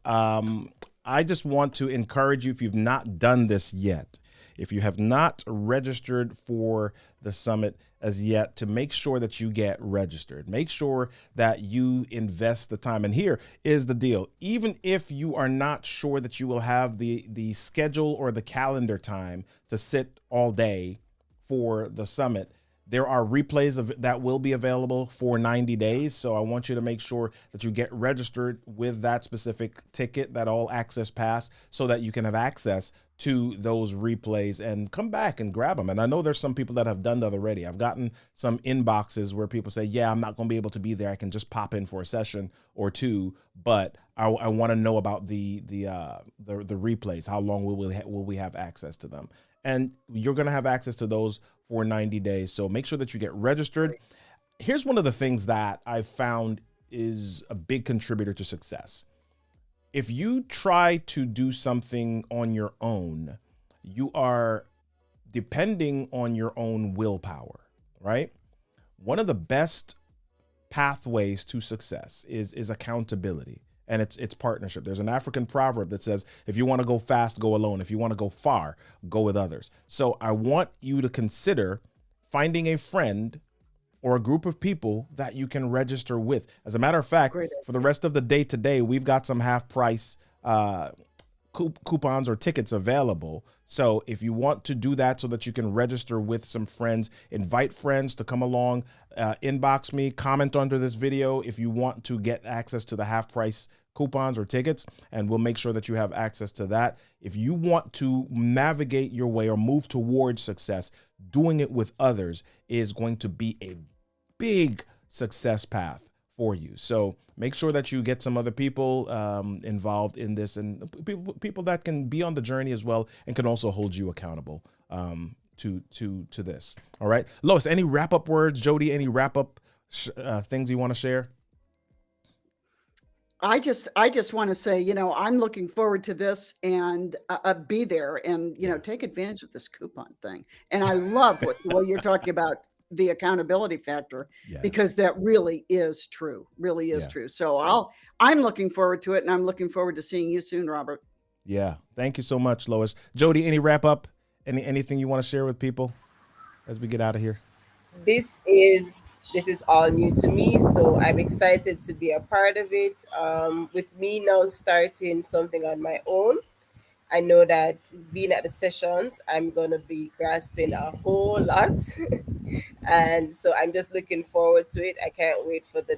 Speaker 1: I just want to encourage you, if you've not done this yet, if you have not registered for the summit as yet, to make sure that you get registered. Make sure that you invest the time. And here is the deal. Even if you are not sure that you will have the schedule or the calendar time to sit all day for the summit, There are replays that will be available for 90 days. So I want you to make sure that you get registered with that specific ticket, that all access pass, so that you can have access to those replays and come back and grab them. And I know there's some people that have done that already. I've gotten some inboxes where people say, yeah, I'm not going to be able to be there. I can just pop in for a session or two, but I want to know about the replays. How long will we have access to them? And you're going to have access to those for 90 days. So make sure that you get registered. Here's one of the things that I've found is a big contributor to success. If you try to do something on your own, you are depending on your own willpower, right? One of the best pathways to success is accountability, and it's partnership. There's an African proverb that says, if you want to go fast, go alone. If you want to go far, go with others. So I want you to consider finding a friend or a group of people that you can register with. As a matter of fact, for the rest of the day today, we've got some half price coupons or tickets available. So if you want to do that so that you can register with some friends, invite friends to come along, inbox me, comment under this video if you want to get access to the half price coupons or tickets, and we'll make sure that you have access to that. If you want to navigate your way or move towards success, doing it with others is going to be a big success path for you. So make sure that you get some other people involved in this, and people that can be on the journey as well and can also hold you accountable to this. All right, Lois, any wrap up words? Jody, any wrap up things you want to share?
Speaker 2: I just want to say, I'm looking forward to this and be there and, take advantage of this coupon thing. And I love what you're talking about, the accountability factor, because that really is true, true. So I'm looking forward to it, and I'm looking forward to seeing you soon, Robert.
Speaker 1: Yeah. Thank you so much, Lois. Jody, any wrap up, anything you want to share with people as we get out of here?
Speaker 3: This is all new to me, so I'm excited to be a part of it. With me now starting something on my own, I know that being at the sessions, I'm gonna be grasping a whole lot, and so I'm just looking forward to it. I can't wait for the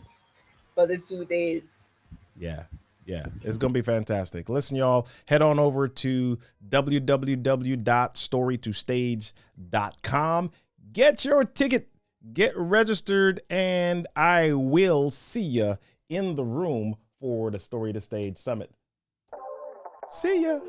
Speaker 3: 2 days.
Speaker 1: Yeah, it's gonna be fantastic. Listen, y'all, head on over to www.storytostage.com. Get your ticket, get registered, and I will see you in the room for the Story to Stage Summit. See ya.